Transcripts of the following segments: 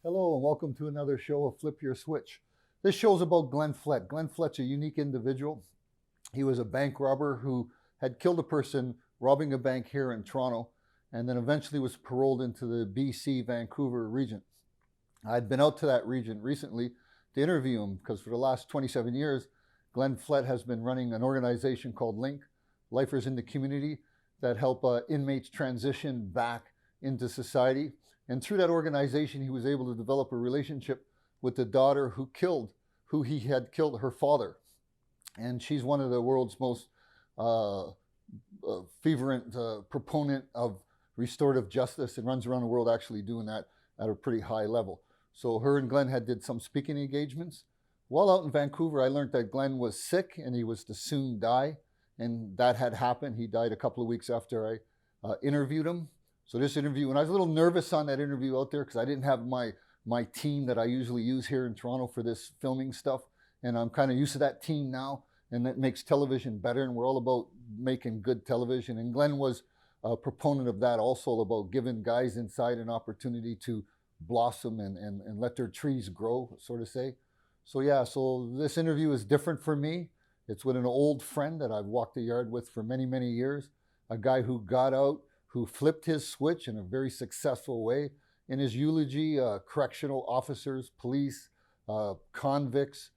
Hello and welcome to another show of Flip Your Switch. This show is about Glen Flett. Glen Flett's a unique individual. He was a bank robber who had killed a person robbing a bank here in Toronto and then eventually was paroled into the BC Vancouver region. I'd been out to that region recently to interview him because for the last 27 years, Glen Flett has been running an organization called Linc, Lifers in the Community, that help inmates transition back into society. And through that organization, he was able to develop a relationship with the daughter who he had killed her father. And she's one of the world's most fervent proponent of restorative justice and runs around the world actually doing that at a pretty high level. So her and Glen had did some speaking engagements. While out in Vancouver, I learned that Glen was sick and he was to soon die. And that had happened. He died a couple of weeks after I interviewed him. So this interview, and I was a little nervous on that interview out there because I didn't have my team that I usually use here in Toronto for this filming stuff. And I'm kind of used to that team now, and that makes television better. And we're all about making good television. And Glen was a proponent of that also, about giving guys inside an opportunity to blossom and let their trees grow, sort of say. So yeah, so this interview is different for me. It's with an old friend that I've walked the yard with for many, many years, a guy who got out, who flipped his switch in a very successful way. In his eulogy, correctional officers, police, convicts,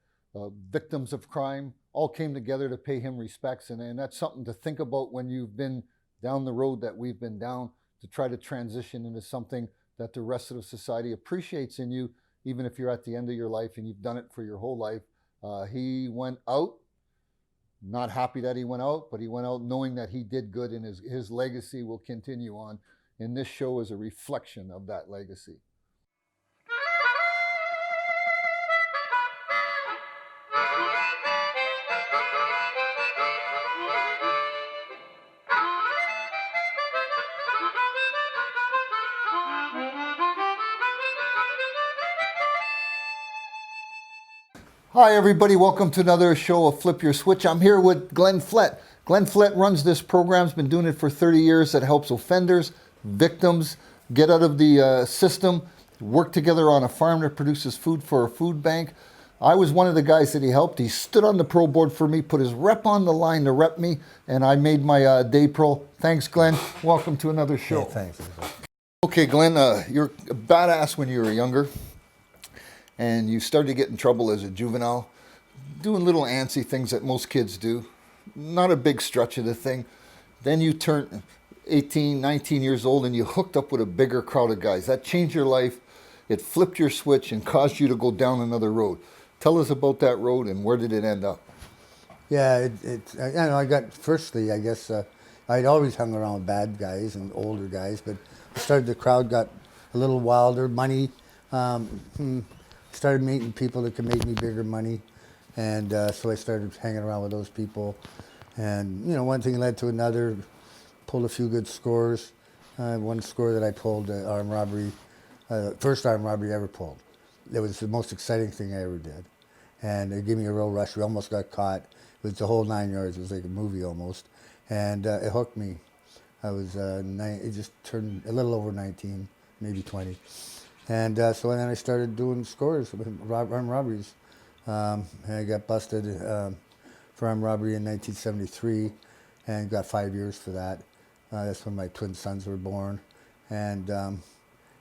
victims of crime, all came together to pay him respects. And that's something to think about when you've been down the road that we've been down, to try to transition into something that the rest of the society appreciates in you, even if you're at the end of your life and you've done it for your whole life. He went out, not happy that he went out, but he went out knowing that he did good, and his legacy will continue on. And this show is a reflection of that legacy. Hi everybody, welcome to another show of Flip Your Switch. I'm here with Glen Flett. Glen Flett runs this program, has been doing it for 30 years, that helps offenders, victims get out of the system, work together on a farm that produces food for a food bank. I was one of the guys that he helped. He stood on the pro board for me, put his rep on the line to rep me, and I made my day pro. Thanks, Glen. Welcome to another show. Yeah, thanks. Okay, Glen, you're a badass when you were younger. And you started to get in trouble as a juvenile, doing little antsy things that most kids do. Not a big stretch of the thing. Then you turned 18, 19 years old and you hooked up with a bigger crowd of guys. That changed your life. It flipped your switch and caused you to go down another road. Tell us about that road and where did it end up? Yeah, I got, firstly, I guess, I'd always hung around with bad guys and older guys, but the crowd got a little wilder, money, started meeting people that could make me bigger money, and so I started hanging around with those people, and one thing led to another. Pulled a few good scores. One score that I pulled, armed robbery, first armed robbery I ever pulled. It was the most exciting thing I ever did, and it gave me a real rush. We almost got caught. It was the whole 9 yards. It was like a movie almost, and it hooked me. I was it just turned a little over 19, maybe 20. And so then I started doing scores with armed robberies. And I got busted for armed robbery in 1973 and got 5 years for that. That's when my twin sons were born. And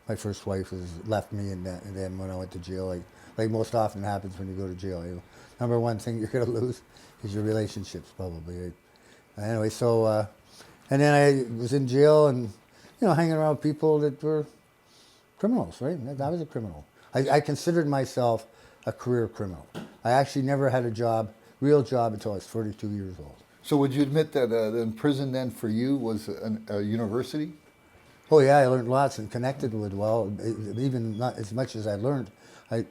my first wife left me, and then when I went to jail, like most often happens when you go to jail, number one thing you're going to lose is your relationships, probably. Anyway, so, and then I was in jail and, hanging around people that were criminals, right? I was a criminal. I considered myself a career criminal. I actually never had a real job until I was 42 years old. So would you admit that in prison then for you was a university? Oh yeah, I learned lots and connected with, even not as much as I learned,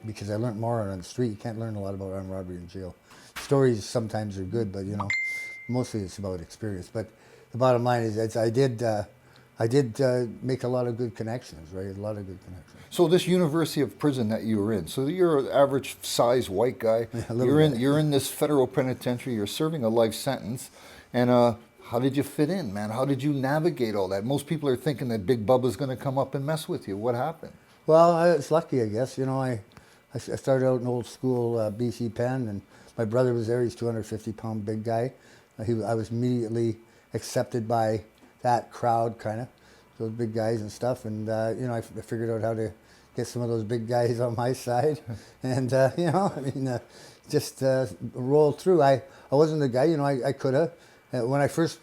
because I learned more on the street. You can't learn a lot about armed robbery in jail. Stories sometimes are good, but mostly it's about experience. But the bottom line is I did make a lot of good connections, right? A lot of good connections. So this University of Prison that you were in, so you're an average size white guy. Yeah, you're in this federal penitentiary. You're serving a life sentence, and how did you fit in, man? How did you navigate all that? Most people are thinking that Big Bubba's going to come up and mess with you. What happened? Well, I was lucky, I guess. You know, I started out in old school BC Penn, and my brother was there. He's 250-pound big guy. I was immediately accepted by that crowd, kind of, those big guys and stuff. And, you know, I figured out how to get some of those big guys on my side. And, you know, I mean, just rolled through. I wasn't the guy, you know, I could have.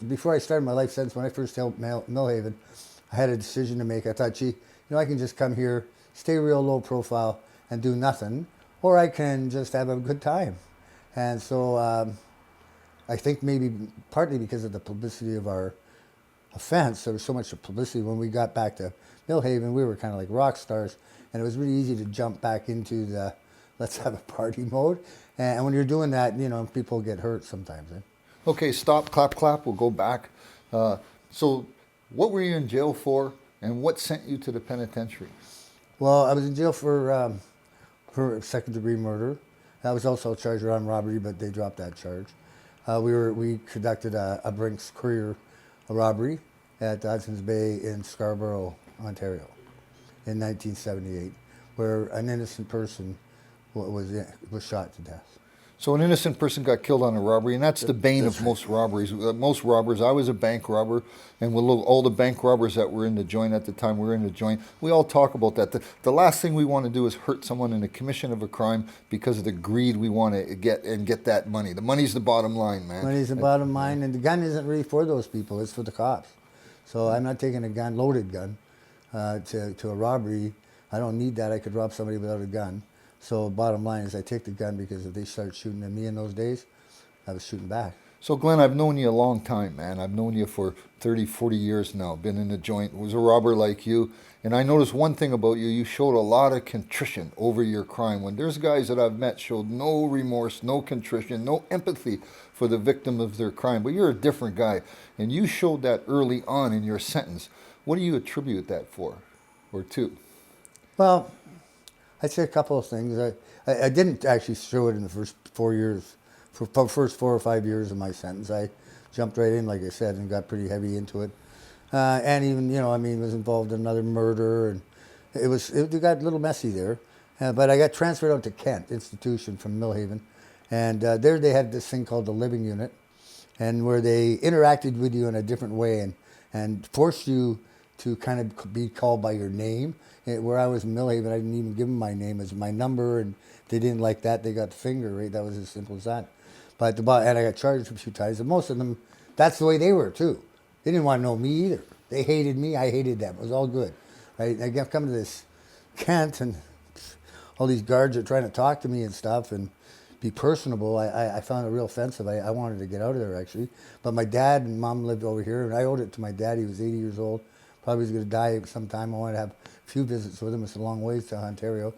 Before I started my life sentence, when I first helped Millhaven, I had a decision to make. I thought, gee, you know, I can just come here, stay real low profile, and do nothing, or I can just have a good time. And so I think maybe partly because of the publicity of our offense, there was so much publicity. When we got back to Millhaven, we were kind of like rock stars, and it was really easy to jump back into the let's have a party mode. And when you're doing that, you know, people get hurt sometimes. Eh? Okay, stop, clap, clap. We'll go back. So what were you in jail for, and what sent you to the penitentiary? Well, I was in jail for second-degree murder. I was also charged with armed robbery, but they dropped that charge. We conducted a Brinks courier robbery at Hudson's Bay in Scarborough, Ontario, in 1978, where an innocent person was shot to death. So an innocent person got killed on a robbery, and that's the bane of most robberies. Most robbers, I was a bank robber, and all the bank robbers that were in the joint at the time, we all talk about that. The last thing we want to do is hurt someone in the commission of a crime because of the greed we want to get that money. The money's the bottom line, man. Money's the bottom line, and the gun isn't really for those people, it's for the cops. So I'm not taking a loaded gun, to a robbery. I don't need that. I could rob somebody without a gun. So bottom line is I take the gun because if they start shooting at me in those days, I was shooting back. So Glen, I've known you a long time, man. I've known you for 30, 40 years now. Been in the joint, was a robber like you. And I noticed one thing about you, you showed a lot of contrition over your crime. When there's guys that I've met showed no remorse, no contrition, no empathy for the victim of their crime. But you're a different guy. And you showed that early on in your sentence. What do you attribute that for, or to? Well, I'd say a couple of things. I didn't actually show it in the first 4 years, first 4 or 5 years of my sentence. I jumped right in, like I said, and got pretty heavy into it. And even, you know, I mean, was involved in another murder, and it got a little messy there. But I got transferred out to Kent Institution from Millhaven, and there they had this thing called the living unit, and where they interacted with you in a different way and forced you to kind of be called by your name. Where I was in Millhaven, I didn't even give them my name as my number, and they didn't like that. They got the finger, right? That was as simple as that. But and I got charged a few times, and most of them, that's the way they were too. They didn't want to know me either. They hated me, I hated them. It was all good, right? I come to this Kent, and all these guards are trying to talk to me and stuff, and be personable. I found it real offensive. I wanted to get out of there, actually. But my dad and mom lived over here, and I owed it to my dad. He was 80 years old. Probably was going to die sometime. I wanted to have a few visits with him. It's a long ways to Ontario.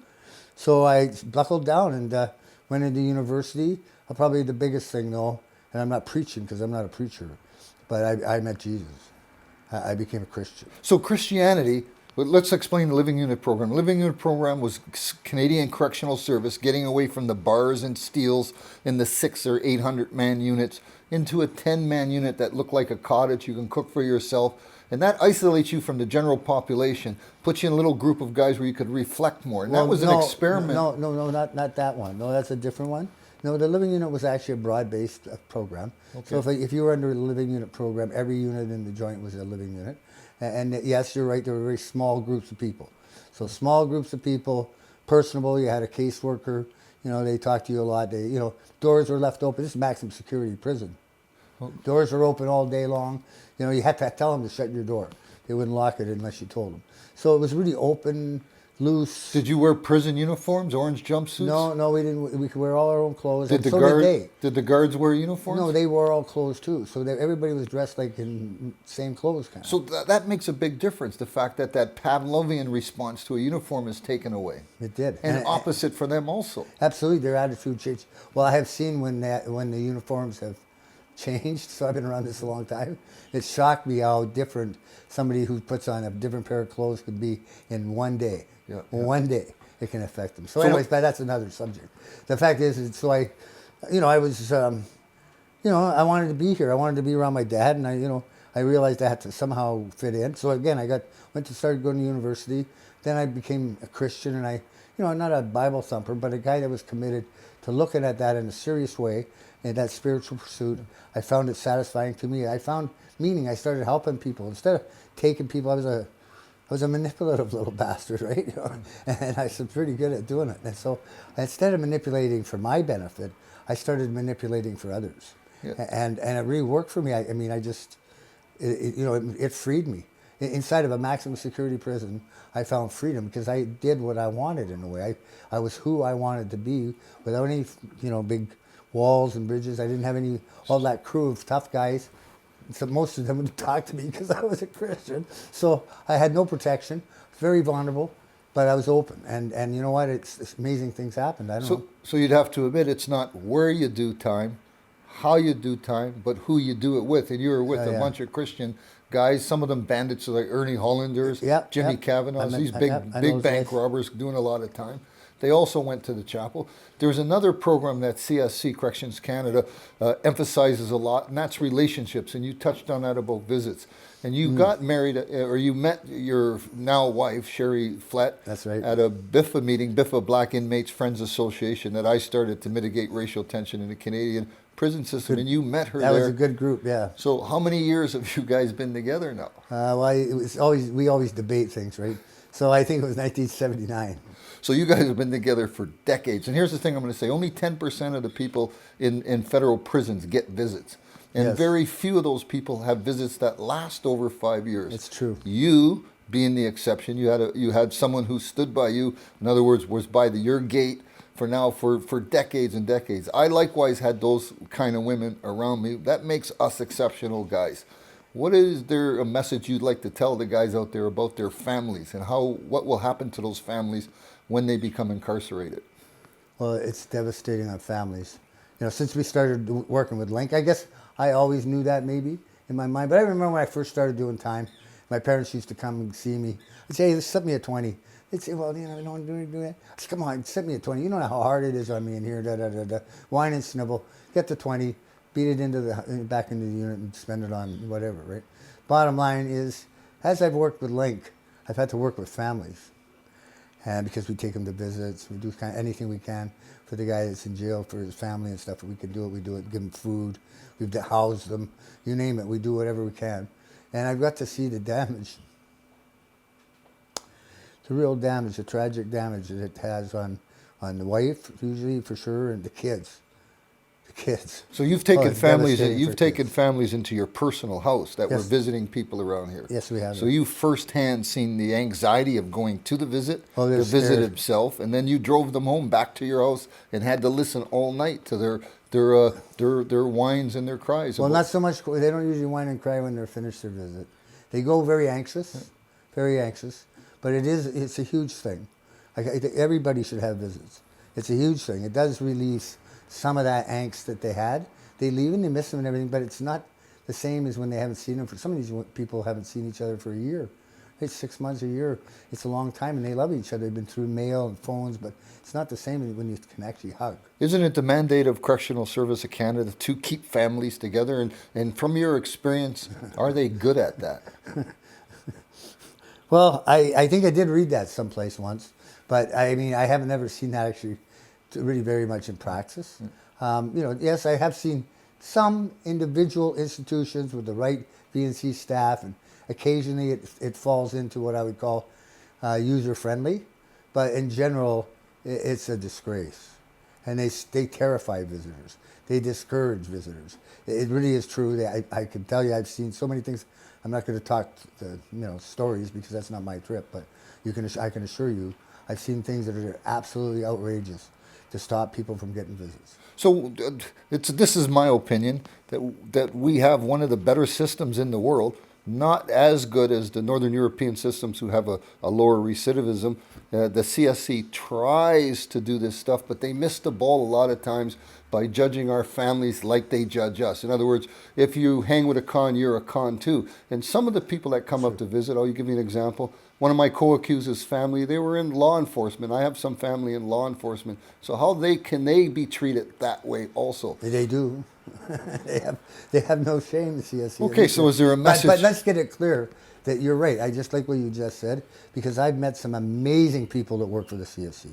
So I buckled down and went into university. Probably the biggest thing, though, and I'm not preaching because I'm not a preacher, but I met Jesus. I became a Christian. So Christianity, but let's explain the Living Unit program. The Living Unit program was Canadian Correctional Service getting away from the bars and steels in the 600 or 800 man units into a 10-man unit that looked like a cottage. You can cook for yourself. And that isolates you from the general population, puts you in a little group of guys where you could reflect more. And that was an experiment. No, not that one. No, that's a different one. No, the Living Unit was actually a broad-based program. Okay. So if you were under the Living Unit program, every unit in the joint was a Living Unit. And yes, you're right, there were very small groups of people. So small groups of people, personable, you had a caseworker, you know, they talked to you a lot. They, you know, doors were left open. This is maximum security prison. Doors are open all day long. You know, you had to tell them to shut your door. They wouldn't lock it unless you told them. So it was really open, loose. Did you wear prison uniforms, orange jumpsuits? No, we didn't. We could wear all our own clothes. Did the guards wear uniforms? No, they wore all clothes too. So everybody was dressed like in same clothes kind of. So that makes a big difference, the fact that Pavlovian response to a uniform is taken away. It did. And opposite for them also. Absolutely, their attitude changed. Well, I have seen when the uniforms have changed, so I've been around this a long time. It shocked me how different somebody who puts on a different pair of clothes could be in one day. Yeah. One day it can affect them. So anyways, but that's another subject. The fact is, so I was, I wanted to be here. I wanted to be around my dad, and I realized I had to somehow fit in. So again, started going to university. Then I became a Christian, and not a Bible thumper, but a guy that was committed to looking at that in a serious way, in that spiritual pursuit. I found it satisfying to me. I found meaning. I started helping people instead of taking people. I was a manipulative little bastard, right? And I was pretty good at doing it. And so instead of manipulating for my benefit, I started manipulating for others. Yeah. And it really worked for me. It freed me. Inside of a maximum security prison, I found freedom because I did what I wanted in a way. I was who I wanted to be without any, big walls and bridges. I didn't have all that crew of tough guys. So most of them would talk to me because I was a Christian. So I had no protection, very vulnerable, but I was open. And you know what? It's amazing things happened. I don't know. So you'd have to admit it's not where you do time, how you do time, but who you do it with. And you were with a bunch of Christian guys, some of them bandits like Ernie Hollanders, Jimmy Kavanaugh, these big bank robbers doing a lot of time. They also went to the chapel. There's another program that CSC, Corrections Canada, emphasizes a lot, and that's relationships. And you touched on that about visits. And you got married, or you met your now wife, Sherry Flett, that's right, at a BIFA meeting, BIFA Black Inmates Friends Association, that I started to mitigate racial tension in the Canadian prison system. And you met her there. That was a good group, yeah. So how many years have you guys been together now? We always debate things, right? So I think it was 1979. So you guys have been together for decades. And here's the thing I'm going to say. Only 10% of the people in federal prisons get visits. And very few of those people have visits that last over 5 years. It's true. You, being the exception, you had someone who stood by you. In other words, was by your gate for decades and decades. I likewise had those kind of women around me. That makes us exceptional guys. What is there a message you'd like to tell the guys out there about their families and what will happen to those families when they become incarcerated? Well, it's devastating on families. Since we started working with Linc, I guess I always knew that maybe in my mind. But I remember when I first started doing time, my parents used to come and see me. I'd say, hey, set me at 20. They'd say, well, I don't want to do that. I'd say, come on, set me at 20. You know how hard it is on me in here, whine and snivel. Get to 20, beat it back into the unit and spend it on whatever, right? Bottom line is, as I've worked with Linc, I've had to work with families. And because we take them to visits, we do anything we can for the guy that's in jail, for his family and stuff. If we can do it, we do it. Give them food. We've housed them. You name it. We do whatever we can. And I've got to see the damage. The real damage, the tragic damage that it has on the wife, usually for sure, and the kids. Kids. So you've taken families into your personal house that were visiting people around here. Yes, we have. So you firsthand seen the anxiety of going to the visit, the visit itself, and then you drove them home back to your house and had to listen all night to their whines and their cries. Well, not so much. They don't usually whine and cry when they're finished their visit. They go very anxious, but it's a huge thing. Everybody should have visits. It's a huge thing. It does release some of that angst that they had. They leave and they miss them and everything, but it's not the same as when they haven't seen them. Some of these people haven't seen each other for a year. It's 6 months, a year. It's a long time, and they love each other. They've been through mail and phones, but it's not the same when you can actually hug. Isn't it the mandate of Correctional Service of Canada to keep families together? And from your experience, are they good at that? Well, I think I did read that someplace once, but I haven't ever seen that actually really very much in practice. Yes, I have seen some individual institutions with the right VNC staff, and occasionally it falls into what I would call user-friendly, but in general, it's a disgrace. And they terrify visitors. They discourage visitors. It really is true. I can tell you I've seen so many things. I'm not going to talk stories because that's not my trip, but I can assure you I've seen things that are absolutely outrageous to stop people from getting visits. So this is my opinion, that we have one of the better systems in the world, not as good as the Northern European systems who have a lower recidivism. The CSC tries to do this stuff, but they miss the ball a lot of times by judging our families like they judge us. In other words, if you hang with a con, you're a con too. And some of the people that come up to visit, I'll give you an example. One of my co-accused's family, they were in law enforcement. I have some family in law enforcement. So how can they be treated that way also? They do. they have no shame, the CSC. Okay, so is there a message? But let's get it clear that you're right. I just like what you just said, because I've met some amazing people that work for the CSC.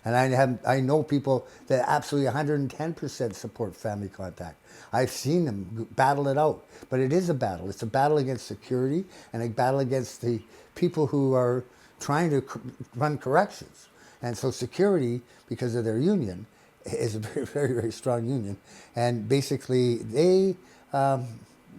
And I know people that absolutely 110% support family contact. I've seen them battle it out. But it is a battle. It's a battle against security and a battle against the people who are trying to run corrections. And so security, because of their union, is a very, very, very strong union. And basically, they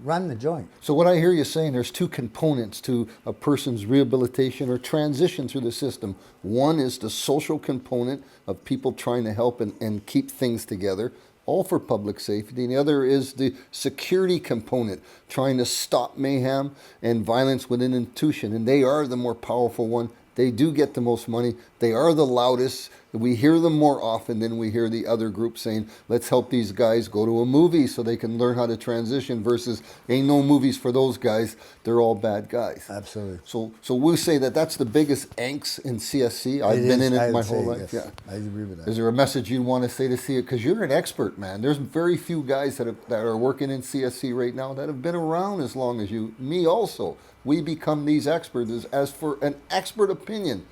run the joint. So what I hear you saying, there's two components to a person's rehabilitation or transition through the system. One is the social component of people trying to help and keep things together, all for public safety. And the other is the security component, trying to stop mayhem and violence within an institution. And they are the more powerful one. They do get the most money. They are the loudest. We hear them more often than we hear the other group saying, let's help these guys go to a movie so they can learn how to transition, versus ain't no movies for those guys. They're all bad guys. Absolutely. So we'll say that that's the biggest angst in CSC. I've been in it my whole life. Yes, I agree with that. Is there a message you want to say to see it? Because you're an expert, man. There's very few guys that are working in CSC right now that have been around as long as you. Me also. We become these experts. As for an expert opinion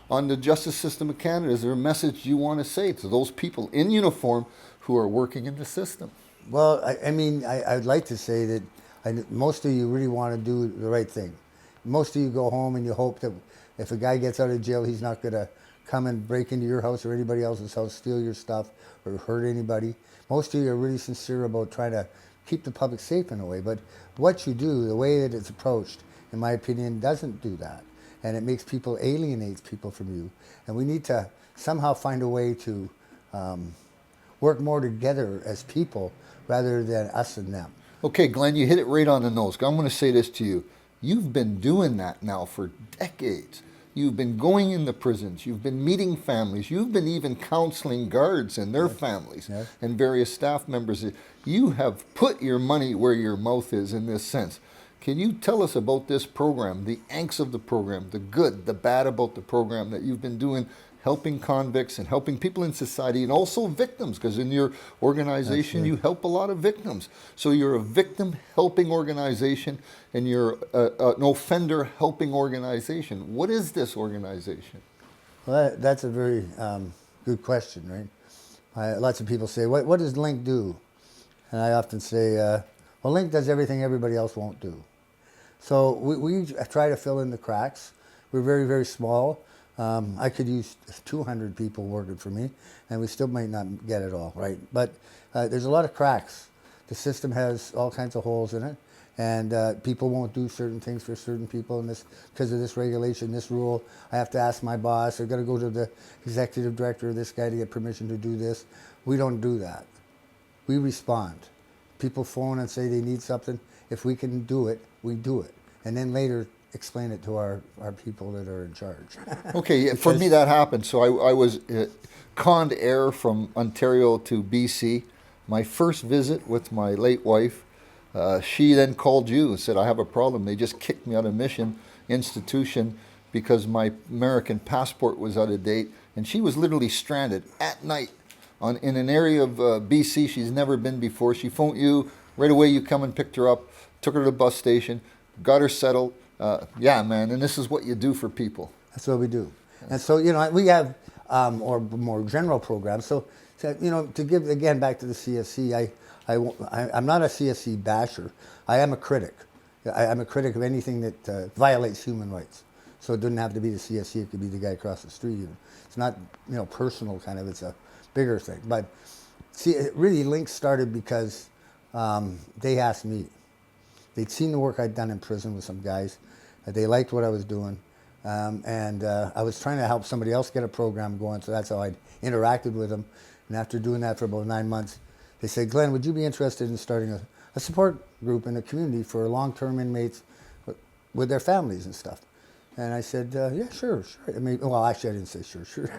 on the justice system of Canada, is there a message you want to say to those people in uniform who are working in the system? Well, I'd like to say that most of you really want to do the right thing. Most of you go home and you hope that if a guy gets out of jail, he's not going to come and break into your house or anybody else's house, steal your stuff, or hurt anybody. Most of you are really sincere about trying to keep the public safe in a way. But what you do, the way that it's approached, in my opinion, doesn't do that. And it makes people, alienates people from you. And we need to somehow find a way to work more together as people rather than us and them. Okay, Glenn, you hit it right on the nose. I'm going to say this to you. You've been doing that now for decades. You've been going into prisons. You've been meeting families. You've been even counseling guards and their families and various staff members. You have put your money where your mouth is in this sense. Can you tell us about this program, the angst of the program, the good, the bad about the program that you've been doing, helping convicts and helping people in society, and also victims, because in your organization you help a lot of victims. So you're a victim helping organization and you're an offender helping organization. What is this organization? Well, that's a very good question, right? Lots of people say, what does Linc do? And I often say, well, Linc does everything everybody else won't do. So we try to fill in the cracks. We're very, very small. I could use 200 people working for me, and we still might not get it all, right? But there's a lot of cracks. The system has all kinds of holes in it, and people won't do certain things for certain people, and this because of this regulation, this rule. I have to ask my boss. I've got to go to the executive director of this guy to get permission to do this. We don't do that. We respond. People phone and say they need something. If we can do it, we do it. And then later explain it to our people that are in charge. Okay, for me that happened. So I was conned air from Ontario to BC. My first visit with my late wife, she then called you and said, I have a problem. They just kicked me out of Mission Institution because my American passport was out of date. And she was literally stranded at night in an area of BC she's never been before. She phoned you. Right away you come and picked her up, took her to the bus station, got her settled. Yeah, man, and this is what you do for people. That's what we do. And so, we have or more general programs. So, to give, again, back to the CSC, I'm not a CSC basher. I am a critic. I'm a critic of anything that violates human rights. So it doesn't have to be the CSC. It could be the guy across the street even. It's not, personal kind of. It's a bigger thing. But see, really, Linc started because they asked me. They'd seen the work I'd done in prison with some guys. They liked what I was doing. And I was trying to help somebody else get a program going, so that's how I interacted with them. And after doing that for about 9 months, they said, Glenn, would you be interested in starting a support group in the community for long-term inmates with their families and stuff? And I said, yeah, sure. I mean, well, actually, I didn't say sure.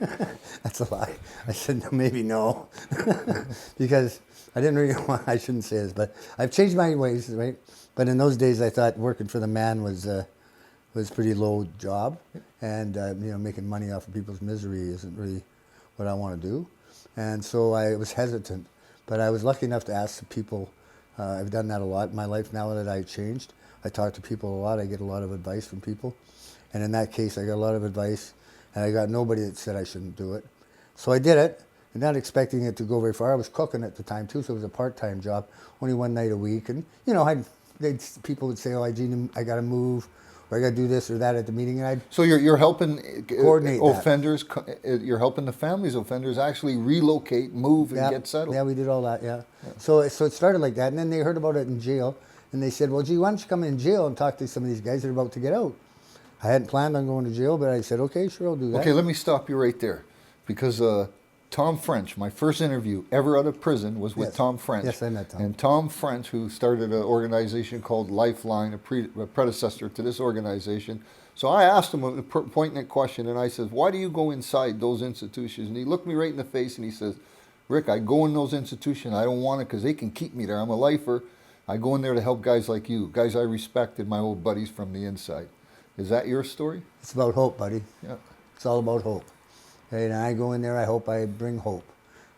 That's a lie. I said, no, maybe no. Because I didn't really want, I shouldn't say this, but I've changed my ways, right? But in those days, I thought working for the man was a pretty low job. And, making money off of people's misery isn't really what I want to do. And so I was hesitant. But I was lucky enough to ask the people I've done that a lot in my life now that I've changed. I talk to people a lot. I get a lot of advice from people. And in that case, I got a lot of advice, and I got nobody that said I shouldn't do it. So I did it, and not expecting it to go very far. I was cooking at the time, too, so it was a part-time job, only one night a week. And, you know, people would say, oh, Gene, I got to move, or I got to do this or that at the meeting, and I'd So you're helping coordinate offenders, you're helping the families of offenders actually relocate, move, and yeah, get settled. Yeah, we did all that, yeah. So it started like that, and then they heard about it in jail, and they said, well, gee, why don't you come in jail and talk to some of these guys that are about to get out? I hadn't planned on going to jail, but I said, okay, sure, I'll do that. Okay, let me stop you right there, because Tom French, my first interview ever out of prison was with Yes. Tom French. Yes, I met Tom. And Tom French, who started an organization called Lifeline, a predecessor to this organization. So I asked him a poignant question, and I said, why do you go inside those institutions? And he looked me right in the face, and he says, Rick, I go in those institutions. I don't want it because they can keep me there. I'm a lifer. I go in there to help guys like you, guys I respected, my old buddies from the inside. Is that your story? It's about hope, buddy. Yeah. It's all about hope. Right? And I go in there, I hope I bring hope.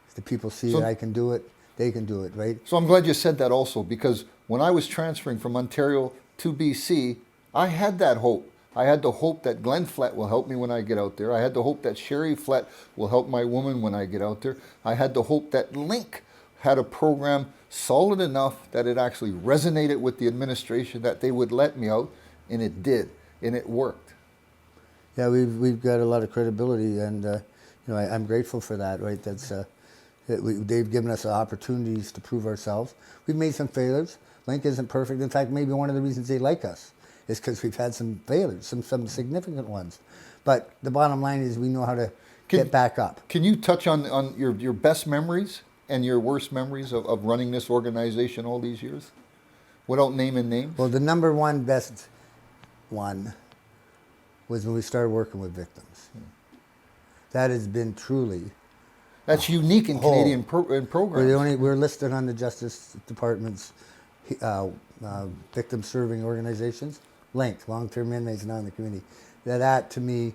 If the people see that I can do it, they can do it, right? So I'm glad you said that also, because when I was transferring from Ontario to BC, I had that hope. I had the hope that Glen Flett will help me when I get out there. I had the hope that Sherry Flett will help my woman when I get out there. I had the hope that Linc had a program solid enough that it actually resonated with the administration, that they would let me out, and it did, and it worked. Yeah, we've got a lot of credibility, and you know, I'm grateful for that. Right? They've given us opportunities to prove ourselves. We've made some failures. Linc isn't perfect. In fact, maybe one of the reasons they like us is because we've had some failures, some significant ones. But the bottom line is we know how to get back up. Can you touch on your best memories and your worst memories of running this organization all these years, without naming names? Well, the number one best one was when we started working with victims. That has been truly... That's unique in Canadian programs. We're listed on the Justice Department's victim serving organizations. Linc, long-term inmates now in the community. That to me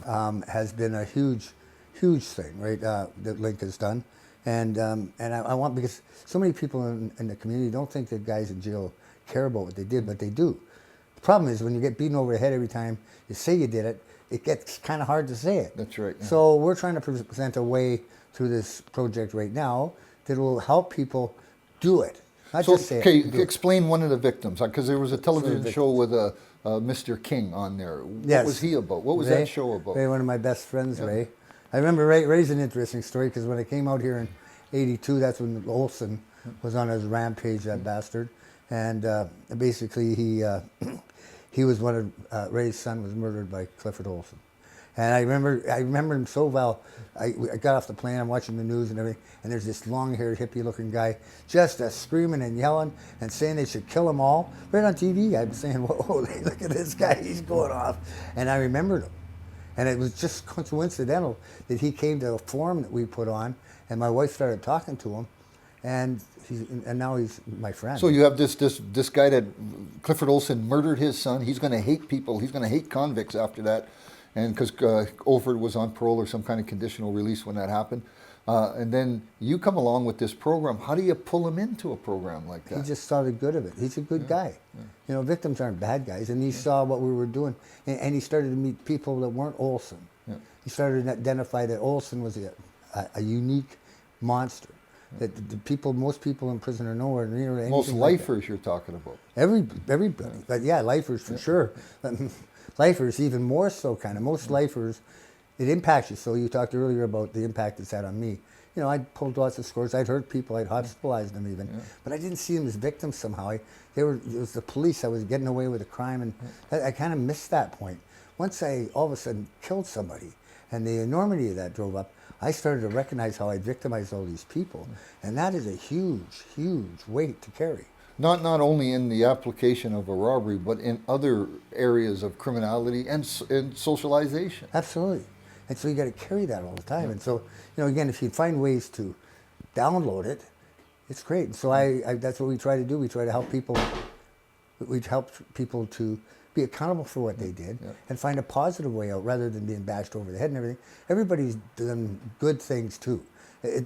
has been a huge thing, right? That Linc has done, and I want, because so many people in the community don't think that guys in jail care about what they did, but they do. The problem is when you get beaten over the head every time you say you did it, it gets kind of hard to say it. That's right. Yeah. So we're trying to present a way through this project right now that will help people do it. Not just say okay, it. explain one of the victims, because there was a television show with Mr. King on there. What was he about? What was that show about? Ray, one of my best friends, yeah. Ray. I remember Ray's an interesting story, because when I came out here in '82, that's when Olson was on his rampage, that bastard. And basically he was one of, Ray's son was murdered by Clifford Olson. And I remember him so well. I got off the plane, I'm watching the news and everything, and there's this long-haired, hippie-looking guy just screaming and yelling and saying they should kill them all. Right on TV, I'm saying, whoa, look at this guy, he's going off. And I remembered him. And it was just coincidental that he came to a forum that we put on, and my wife started talking to him, and now he's my friend. So you have this guy that Clifford Olson murdered his son. He's going to hate people. He's going to hate convicts after that. And because Olford was on parole or some kind of conditional release when that happened. And then you come along with this program. How do you pull him into a program like that? He just saw the good of it. He's a good guy. Yeah. You know, victims aren't bad guys. And he saw what we were doing. And he started to meet people that weren't Olson. Yeah. He started to identify that Olson was a unique monster. That most people in prison are nowhere near anything. Most lifers like you're talking about. Everybody. But yeah, lifers for sure. Lifers even more so, kind of. Most lifers, it impacts you. So you talked earlier about the impact it's had on me. You know, I'd pulled lots of scores. I'd hurt people. I'd hospitalized them even. Yeah. But I didn't see them as victims somehow. It was the police. I was getting away with a crime, and I kind of missed that point. Once I all of a sudden killed somebody, and the enormity of that drove up, I started to recognize how I victimized all these people. And that is a huge weight to carry. Not only in the application of a robbery, but in other areas of criminality and socialization. Absolutely. And so you got to carry that all the time. Yeah. And so, you know, again, if you find ways to download it, it's great. And so that's what we try to do. We try to help people. We help people to be accountable for what they did and find a positive way out rather than being bashed over the head and everything. Everybody's done good things too.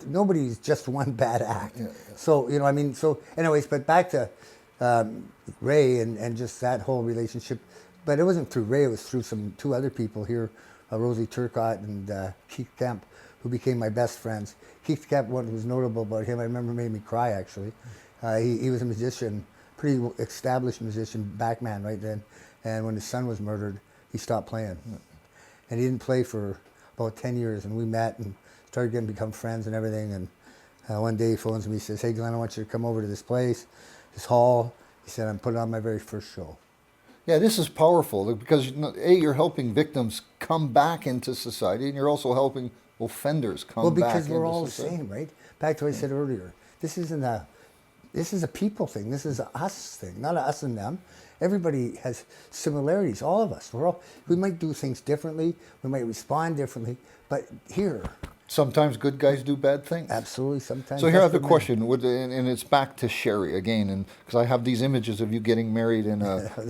Nobody's just one bad act. Yeah. So, you know, I mean, so anyways, but back to Ray and just that whole relationship. But it wasn't through Ray, it was through two other people here, Rosie Turcott and Keith Kemp, who became my best friends. Keith Kemp, what was notable about him, I remember made me cry actually. He was a musician, pretty established musician, backman right then. And when his son was murdered, he stopped playing. And he didn't play for about 10 years, and we met and started getting become friends and everything. And one day he phones me, he says, "Hey Glenn, I want you to come over to this place, this hall." He said, "I'm putting on my very first show." Yeah, this is powerful because you're helping victims come back into society, and you're also helping offenders come back into society. Well, because we're all the same, right? Back to what I said earlier. This is a people thing. This is a us thing, not a us and them. Everybody has similarities. All of us. We might do things differently. We might respond differently. But here, sometimes good guys do bad things. Absolutely. Sometimes. So here I have the question, and it's back to Sherry again, and because I have these images of you getting married in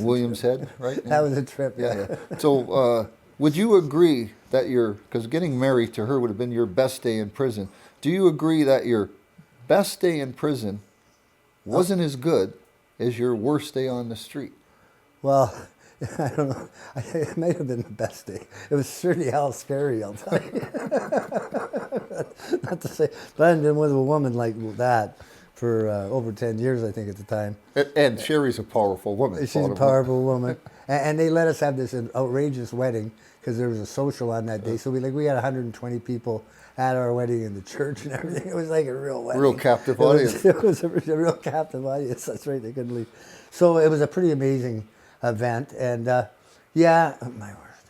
Williams Head, right? That was a trip. Yeah. So would you agree that because getting married to her would have been your best day in prison? Do you agree that your best day in prison wasn't as good as your worst day on the street? Well, I don't know. It might have been the best day. It was certainly hell scary, I'll tell you. Not to say, but I've been with a woman like that for over 10 years, I think, at the time. And Sherry's a powerful woman. She's a powerful woman. And they let us have this outrageous wedding because there was a social on that day. So we had 120 people at our wedding in the church and everything. It was like a real wedding. Real captive audience. It was a real captive audience. That's right. They couldn't leave. So it was a pretty amazing event. And yeah, my worst.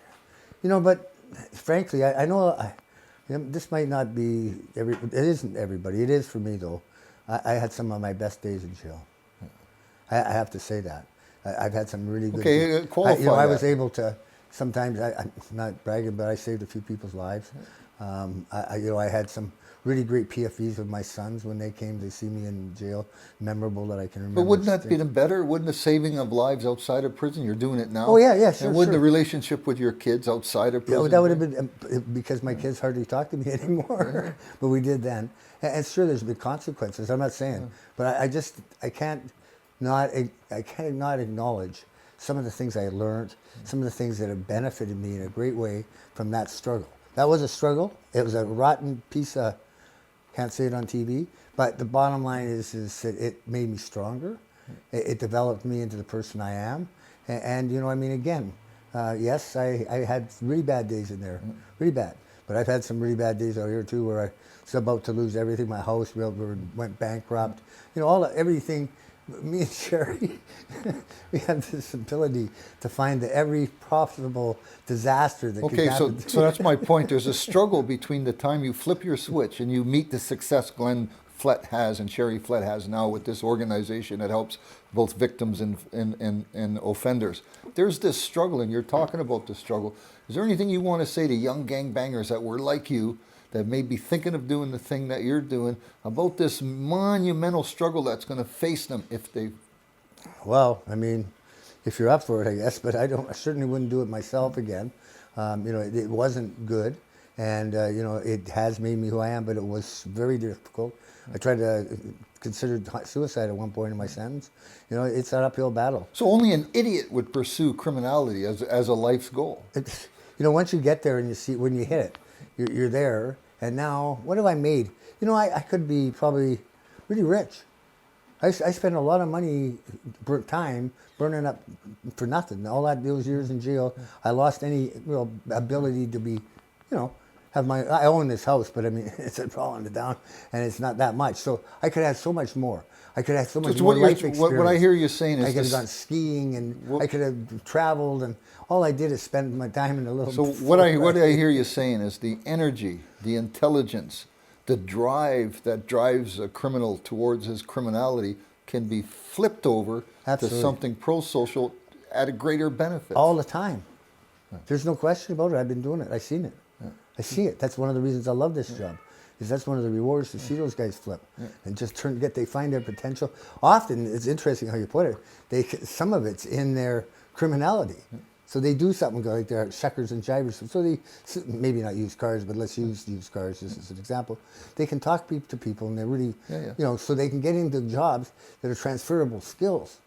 You know, but frankly, I know this might not be it isn't everybody. It is for me though. I had some of my best days in jail. I have to say that. I've had some really good. Okay, qualify I was able to. Sometimes I'm not bragging, but I saved a few people's lives. I had some really great PFEs with my sons when they came to see me in jail. Memorable that I can remember. But wouldn't that be better? Wouldn't the saving of lives outside of prison? You're doing it now. Oh yeah, sure. And wouldn't the relationship with your kids outside of prison? Yeah, that would have been because my kids hardly talk to me anymore. But we did then, and sure, there's been consequences. I'm not saying, but I can't not acknowledge some of the things I learned, some of the things that have benefited me in a great way from that struggle. That was a struggle. It was a rotten piece of, can't say it on TV, but the bottom line is that it made me stronger. It developed me into the person I am. And you know, I mean, again, yes, I had really bad days in there, really bad. But I've had some really bad days out here too where I was about to lose everything. My house went bankrupt. You know, everything. Me and Sherry, we have this ability to find every profitable disaster that could happen. Okay, so that's my point. There's a struggle between the time you flip your switch and you meet the success Glen Flett has and Sherry Flett has now with this organization that helps both victims and offenders. There's this struggle, and you're talking about the struggle. Is there anything you want to say to young gangbangers that were like you, that may be thinking of doing the thing that you're doing, about this monumental struggle that's going to face them if they... Well, I mean, if you're up for it, I guess, but I certainly wouldn't do it myself again. You know, it wasn't good, and you know, it has made me who I am, but it was very difficult. I tried to consider suicide at one point in my sentence. You know, it's an uphill battle. So only an idiot would pursue criminality as a life's goal. You know, once you get there and you see, when you hit it, you're there, and now, what have I made? You know, I could be probably really rich. I spent a lot of money, time, burning up for nothing. All those years in jail, I lost any real ability to be, you know, I own this house, but I mean, it's falling down, and it's not that much. So I could have so much more. I could have so much more life experience. What I hear you saying is I could have gone skiing, and I could have traveled, and all I did is spend my time in a little... So what I hear you saying is the energy, the intelligence, the drive that drives a criminal towards his criminality can be flipped over to something pro-social at a greater benefit. All the time. There's no question about it. I've been doing it. I've seen it. I see it. That's one of the reasons I love this job. Is that's one of the rewards to see those guys flip and just they find their potential. Often, it's interesting how you put it. Some of it's in their criminality. So they do something like they're shuckers and jivers. So they, maybe not used cars, but let's use used cars just as an example. They can talk to people, and they're really, so they can get into jobs that are transferable skills.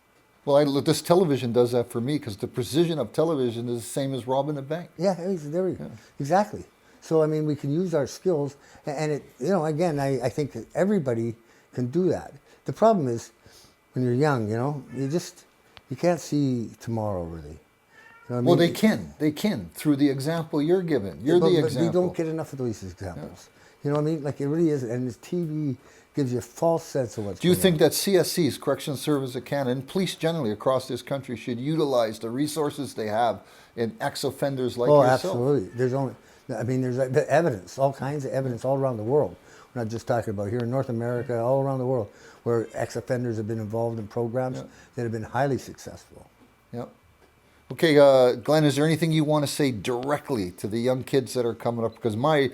Well, this television does that for me because the precision of television is the same as robbing a bank. Yeah, there we go. Exactly. So, I mean, we can use our skills, and it, again, I think that everybody can do that. The problem is, when you're young, you can't see tomorrow, really. You know what I mean? Well, they can, through the example you're given. You're the example. But we don't get enough of these examples. You know what I mean? Like, it really is, and this TV gives you a false sense of what's Do you going think on. that CSCs, Correctional Service of Canada, and police generally across this country should utilize the resources they have in ex-offenders like yourself? Absolutely. There's the evidence, all kinds of evidence all around the world. We're not just talking about here in North America, all around the world, where ex-offenders have been involved in programs that have been highly successful. Yep. Okay, Glen, is there anything you want to say directly to the young kids that are coming up? Because my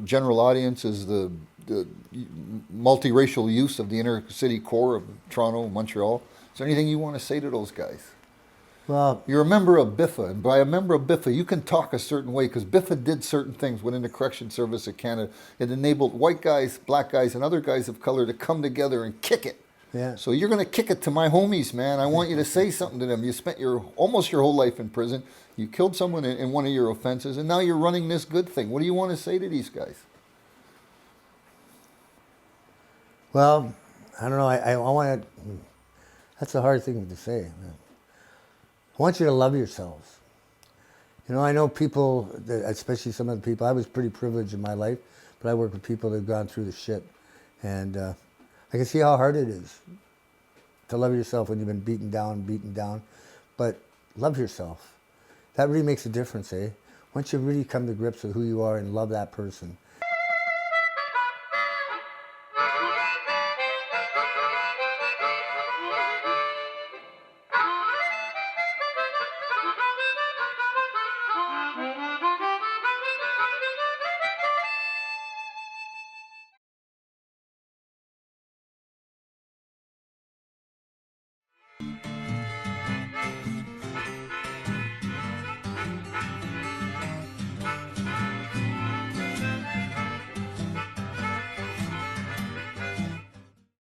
general audience is the multiracial use of the inner city core of Toronto, Montreal. Is there anything you want to say to those guys? Well, You're a member of BIFA, and by a member of BIFA, you can talk a certain way because BIFA did certain things within the Correction Service of Canada. It enabled white guys, black guys, and other guys of color to come together and kick it. yeah. So you're going to kick it to my homies, man. I want you to say something to them. You spent almost your whole life in prison. You killed someone in one of your offenses, and now you're running this good thing. What do you want to say to these guys? Well, I don't know. I want to. That's a hard thing to say. I want you to love yourselves. I know people, especially some of the people. I was pretty privileged in my life, but I work with people that have gone through the shit, and I can see how hard it is to love yourself when you've been beaten down. But love yourself. That really makes a difference, eh? Once you really come to grips with who you are and love that person,